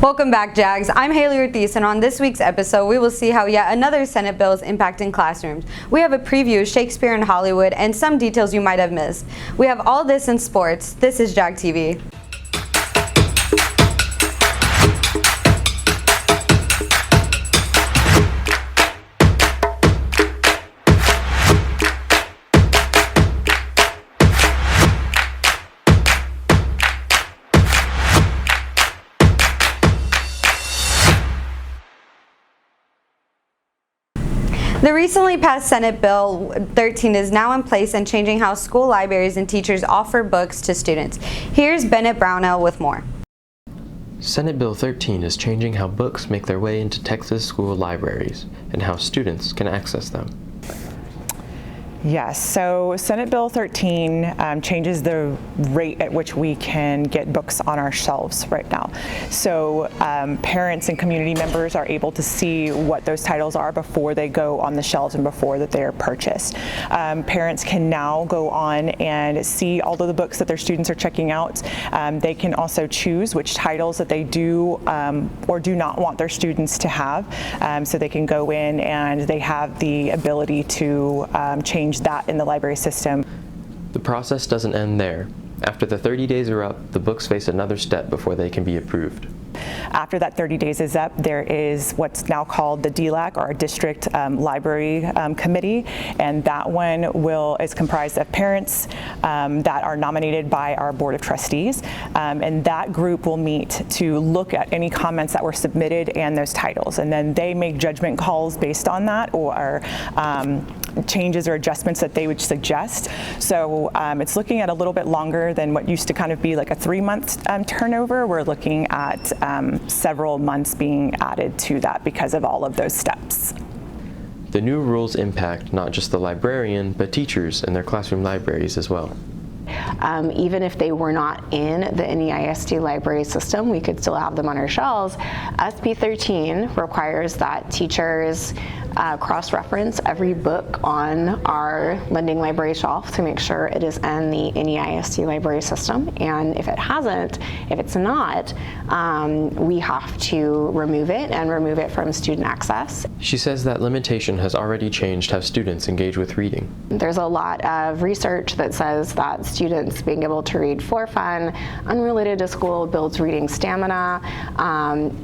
Welcome back, JAGs. I'm Haley Ortiz, and on this week's episode, we will see how yet another Senate bill is impacting classrooms. We have a preview of Shakespeare in Hollywood and some details you might have missed. We have all this in sports. This is JAG TV. The recently passed Senate Bill 13 is now in place and changing how school libraries and teachers offer books to students. Here's Bennett Brownell with more. Senate Bill 13 is changing how books make their way into Texas school libraries and how students can access them. Yes, so Senate Bill 13 changes the rate at which we can get books on our shelves right now. So parents and community members are able to see what those titles are before they go on the shelves and before that they are purchased. Parents can now go on and see all of the books that their students are checking out. They can also choose which titles that they do or do not want their students to have. So they can go in and they have the ability to change that in the library system. The process doesn't end there. After the 30 days are up, the books face another step before they can be approved. After that 30 days is up, there is what's now called the DLAC, or District Library Committee, and that one is comprised of parents that are nominated by our Board of Trustees, and that group will meet to look at any comments that were submitted and those titles, and then they make judgment calls based on that, or changes or adjustments that they would suggest. So it's looking at a little bit longer than what used to kind of be like a 3-month turnover. We're looking at several months being added to that because of all of those steps. The new rules impact not just the librarian, but teachers and their classroom libraries as well. Even if they were not in the NEISD library system, we could still have them on our shelves. SB 13 requires that teachers cross-reference every book on our lending library shelf to make sure it is in the NEISD library system. And if it hasn't, if it's not, we have to remove it and remove it from student access. She says that limitation has already changed how students engage with reading. There's a lot of research that says that students being able to read for fun, unrelated to school, builds reading stamina,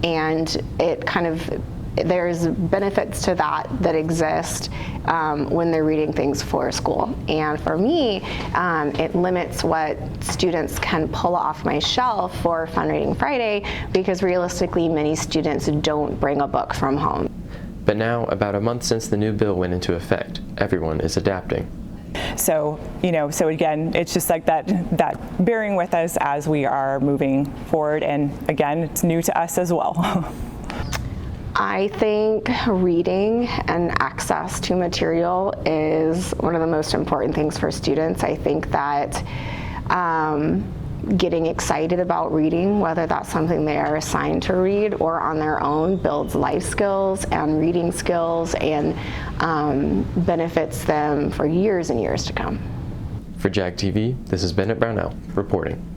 and it kind of, there's benefits to that exist when they're reading things for school. And for me, it limits what students can pull off my shelf for Fun Reading Friday, because realistically, many students don't bring a book from home. But now, about a month since the new bill went into effect, everyone is adapting. So, so again, it's just like that bearing with us as we are moving forward, and again, it's new to us as well. I think reading and access to material is one of the most important things for students. I think that getting excited about reading, whether that's something they are assigned to read or on their own, builds life skills and reading skills and benefits them for years and years to come. For JAG TV, this is Bennett Brownell reporting.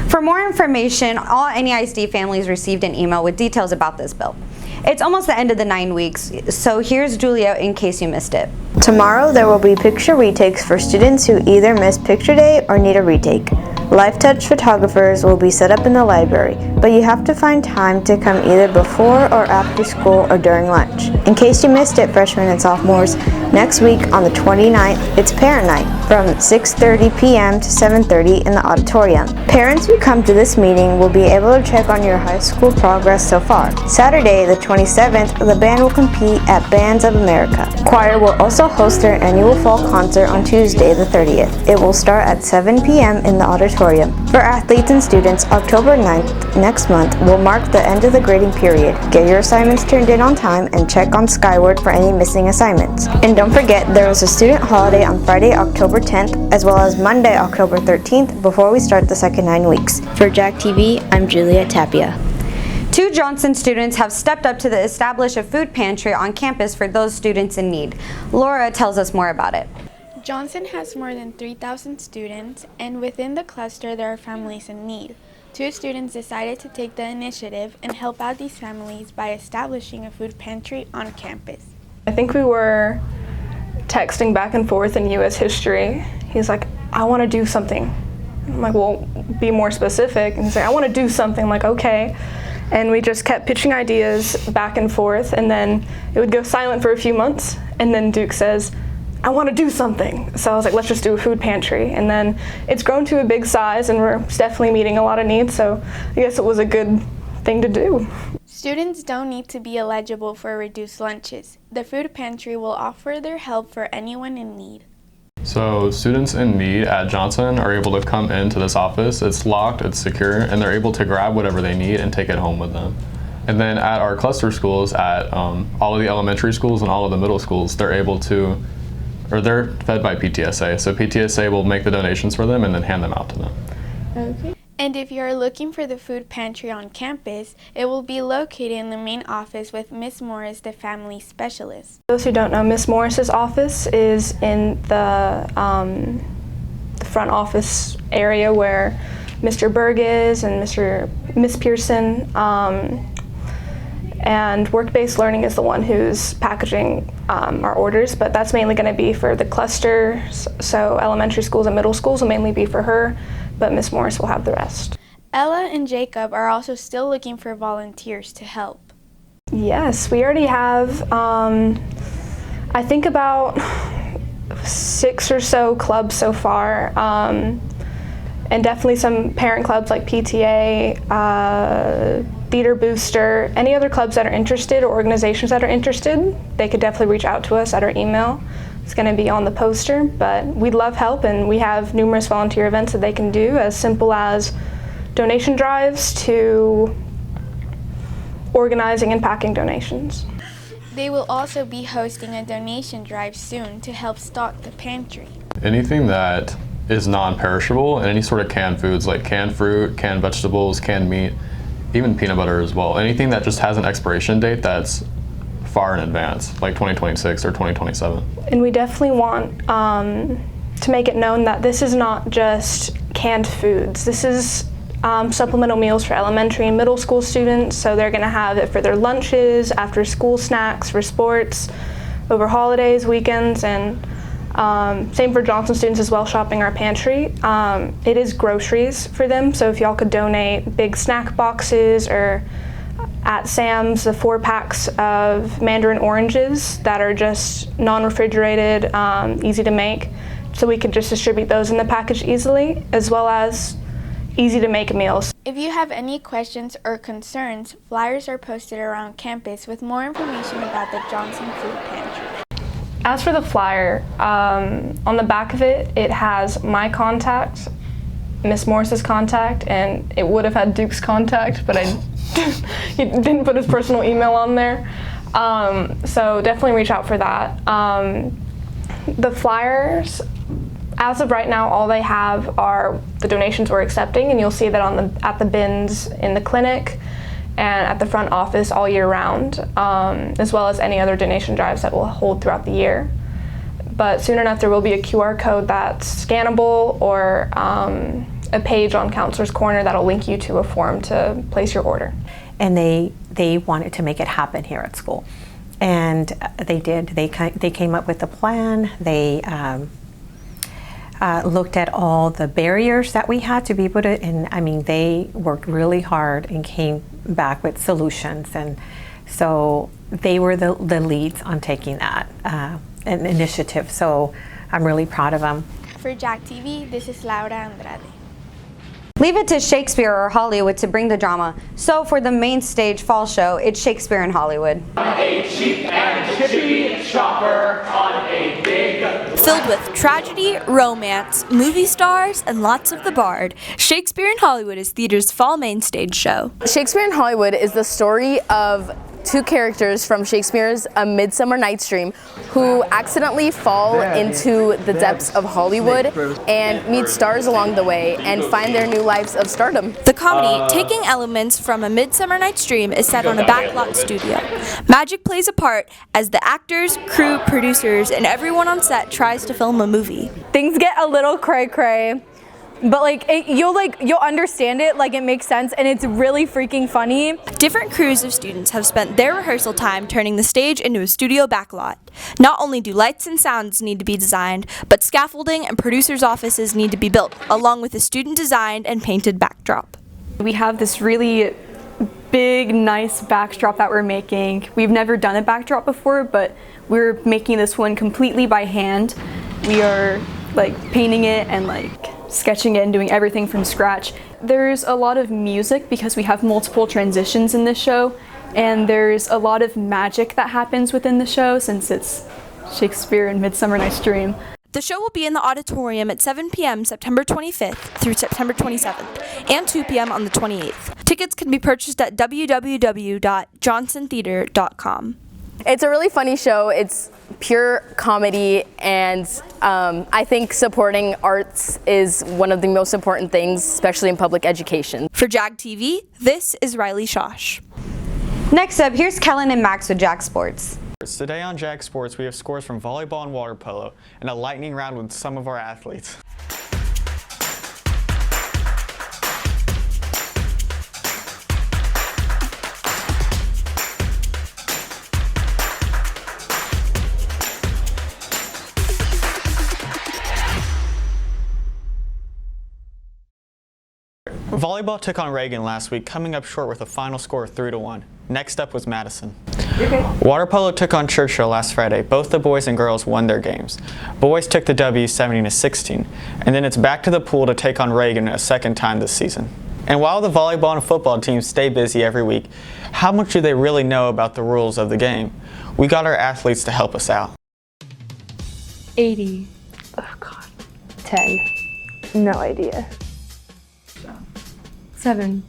For more information, all NEISD families received an email with details about this bill. It's almost the end of the 9 weeks, so here's Julia in case you missed it. Tomorrow there will be picture retakes for students who either missed picture day or need a retake. Live touch photographers will be set up in the library, but you have to find time to come either before or after school or during lunch. In case you missed it, freshmen and sophomores, next week on the 29th, it's Parent Night from 6:30 p.m. to 7:30 in the auditorium. Parents who come to this meeting will be able to check on your high school progress so far. Saturday, the 27th, the band will compete at Bands of America. Choir will also host their annual fall concert on Tuesday, the 30th. It will start at 7 p.m. in the auditorium. For athletes and students, October 9th, next month, will mark the end of the grading period. Get your assignments turned in on time and check on Skyward for any missing assignments. And don't forget, there is a student holiday on Friday, October 10th, as well as Monday, October 13th, before we start the second 9 weeks. For JAG TV, I'm Juliet Tapia. 2 Johnson students have stepped up to establish a food pantry on campus for those students in need. Laura tells us more about it. Johnson has more than 3,000 students, and within the cluster there are families in need. 2 students decided to take the initiative and help out these families by establishing a food pantry on campus. I think we were texting back and forth in U.S. history. He's like, I want to do something. I'm like, well, be more specific. And he's like, I want to do something. I'm like, okay. And we just kept pitching ideas back and forth, and then it would go silent for a few months, and then Duke says, I want to do something. So I was like, let's just do a food pantry. And then it's grown to a big size, and we're definitely meeting a lot of needs, so I guess it was a good thing to do. Students don't need to be eligible for reduced lunches. The food pantry will offer their help for anyone in need. So students in need at Johnson are able to come into this office. It's locked, it's secure, and they're able to grab whatever they need and take it home with them. And then at our cluster schools, at all of the elementary schools and all of the middle schools, they're fed by PTSA. So PTSA will make the donations for them and then hand them out to them. Okay. And if you are looking for the food pantry on campus, it will be located in the main office with Miss Morris, the family specialist. Those who don't know, Miss Morris's office is in the front office area where Mr. Berg is and Miss Pearson. And work-based learning is the one who's packaging our orders, but that's mainly going to be for the clusters. So elementary schools and middle schools will mainly be for her, but Miss Morris will have the rest. Ella and Jacob are also still looking for volunteers to help. Yes, we already have, I think about 6 or so clubs so far, and definitely some parent clubs like PTA, Theater Booster, any other clubs that are interested or organizations that are interested, they could definitely reach out to us at our email. It's going to be on the poster, but we'd love help, and we have numerous volunteer events that they can do, as simple as donation drives to organizing and packing donations. They will also be hosting a donation drive soon to help stock the pantry. Anything that is non-perishable and any sort of canned foods like canned fruit, canned vegetables, canned meat, even peanut butter as well. Anything that just has an expiration date that's far in advance, like 2026 or 2027. And we definitely want to make it known that this is not just canned foods. This is supplemental meals for elementary and middle school students, so they're going to have it for their lunches, after school snacks, for sports, over holidays, weekends, and same for Johnson students as well, shopping our pantry. It is groceries for them, so if y'all could donate big snack boxes, or at Sam's, the 4 packs of mandarin oranges that are just non-refrigerated, easy to make, so we could just distribute those in the package easily, as well as easy to make meals. If you have any questions or concerns, flyers are posted around campus with more information about the Johnson Food Pantry. As for the flyer, on the back of it, it has my contact, Miss Morris's contact, and it would have had Duke's contact, but he didn't put his personal email on there. So definitely reach out for that. The flyers, as of right now, all they have are the donations we're accepting, and you'll see that at the bins in the clinic and at the front office all year round, as well as any other donation drives that we'll hold throughout the year. But soon enough, there will be a QR code that's scannable, or a page on Counselor's Corner that'll link you to a form to place your order. And they wanted to make it happen here at school, and they did. They came up with a plan. They looked at all the barriers that we had to be able to, and I mean, they worked really hard and came back with solutions. And so they were the leads on taking that an initiative. So I'm really proud of them. For JAG TV, this is Laura Andrade. Leave it to Shakespeare or Hollywood to bring the drama. So for the main stage fall show, it's Shakespeare in Hollywood. A cheap and chippy shopper on a big... Filled with tragedy, romance, movie stars, and lots of the bard, Shakespeare in Hollywood is theater's fall main stage show. Shakespeare in Hollywood is the story of 2 characters from Shakespeare's A Midsummer Night's Dream who accidentally fall into the depths of Hollywood and meet stars along the way and find their new lives of stardom. The comedy, taking elements from A Midsummer Night's Dream, is set on a backlot studio. Magic plays a part as the actors, crew, producers, and everyone on set tries to film a movie. Things get a little cray-cray, but you'll understand it, it makes sense, and it's really freaking funny. Different crews of students have spent their rehearsal time turning the stage into a studio backlot. Not only do lights and sounds need to be designed, but scaffolding and producers' offices need to be built, along with a student-designed and painted backdrop. We have this really big, nice backdrop that we're making. We've never done a backdrop before, but we're making this one completely by hand. We are painting it and sketching it and doing everything from scratch. There's a lot of music because we have multiple transitions in this show, and there's a lot of magic that happens within the show since it's Shakespeare and Midsummer Night's Dream. The show will be in the auditorium at 7 p.m. September 25th through September 27th and 2 p.m. on the 28th. Tickets can be purchased at www.johnsontheater.com. It's a really funny show. It's pure comedy, and I think supporting arts is one of the most important things, especially in public education. For JAG TV, this is Riley Shosh. Next up, here's Kellen and Max with JAG Sports. Today on JAG Sports, we have scores from volleyball and water polo, and a lightning round with some of our athletes. Volleyball took on Reagan last week, coming up short with a final score of 3-1. Next up was Madison. Water polo took on Churchill last Friday. Both the boys and girls won their games. Boys took the W 70-16, and then it's back to the pool to take on Reagan a second time this season. And while the volleyball and football teams stay busy every week, how much do they really know about the rules of the game? We got our athletes to help us out. 80. Oh God. 10. No idea. 7.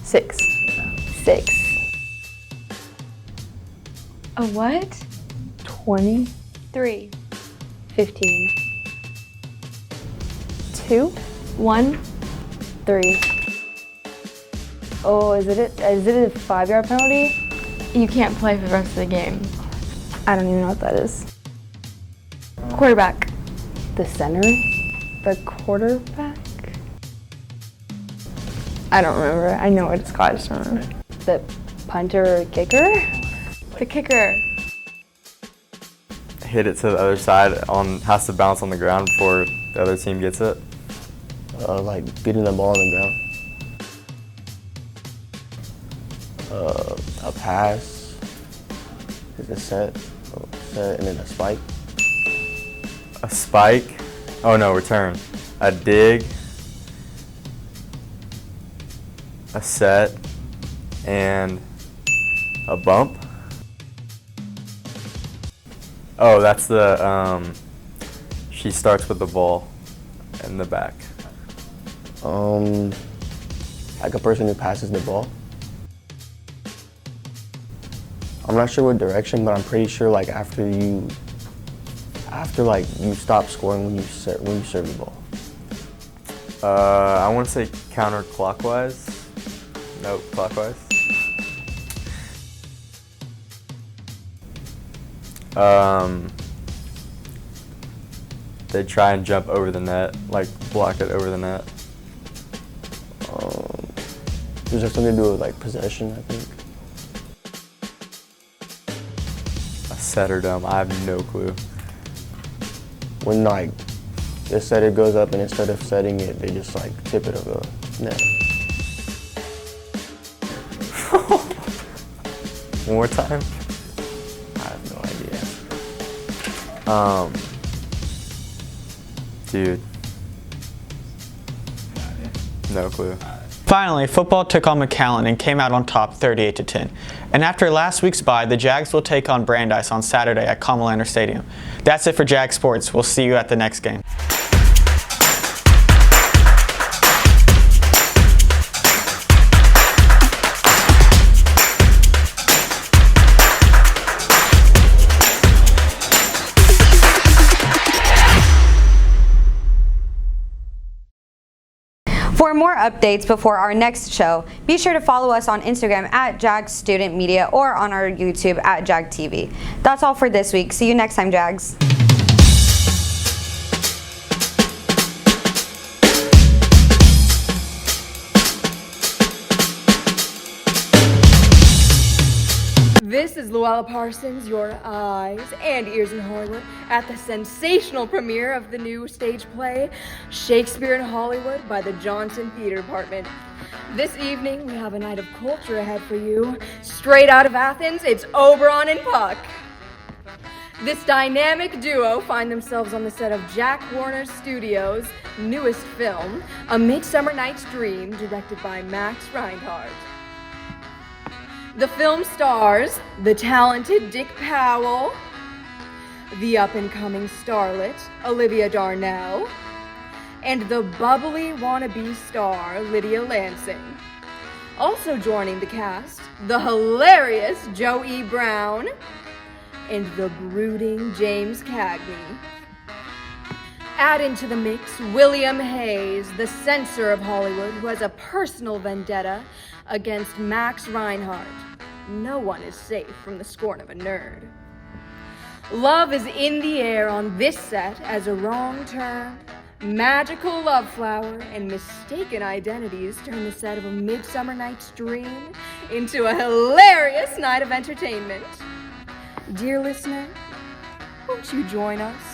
6. 6. A what? 20. 3. 15. 2. 1. 3. Oh, is it a 5-yard penalty? You can't play for the rest of the game. I don't even know what that is. Quarterback. The center? The quarterback? I don't remember. I know what it's called, I just don't remember. The punter or kicker? The kicker. Hit it to the other side, has to bounce on the ground before the other team gets it. Beating the ball on the ground. A pass, is a set, and then a spike. A spike? Oh no, return. A dig. A set. And a bump. Oh, that's the, she starts with the ball in the back. Like a person who passes the ball. I'm not sure what direction, but I'm pretty sure after you stop scoring when you serve the ball. I want to say counterclockwise. No, clockwise. They try and jump over the net, block it over the net. Does that something to do with possession, I think? A set or dumb, I have no clue. When the setter goes up and instead of setting it, they just tip it over the net. One more time? I have no idea. Dude. No clue. Finally, football took on McAllen and came out on top 38-10. And after last week's bye, the Jags will take on Brandeis on Saturday at Comalander Stadium. That's it for JAG Sports. We'll see you at the next game. For more updates before our next show, be sure to follow us on Instagram at JAG Student Media or on our YouTube at JAG TV. That's all for this week. See you next time, JAGs. This is Luella Parsons, your eyes and ears in Hollywood, at the sensational premiere of the new stage play, Shakespeare in Hollywood by the Johnson Theater Department. This evening, we have a night of culture ahead for you. Straight out of Athens, it's Oberon and Puck. This dynamic duo find themselves on the set of Jack Warner Studios' newest film, A Midsummer Night's Dream, directed by Max Reinhardt. The film stars the talented Dick Powell, the up-and-coming starlet Olivia Darnell, and the bubbly wannabe star Lydia Lansing. Also joining the cast, the hilarious Joe E. Brown and the brooding James Cagney. Add into the mix William Hayes, the censor of Hollywood, who has a personal vendetta against Max Reinhardt. No one is safe from the scorn of a nerd. Love is in the air on this set as a wrong turn, magical love flower, and mistaken identities turn the set of A Midsummer Night's Dream into a hilarious night of entertainment. Dear listener, won't you join us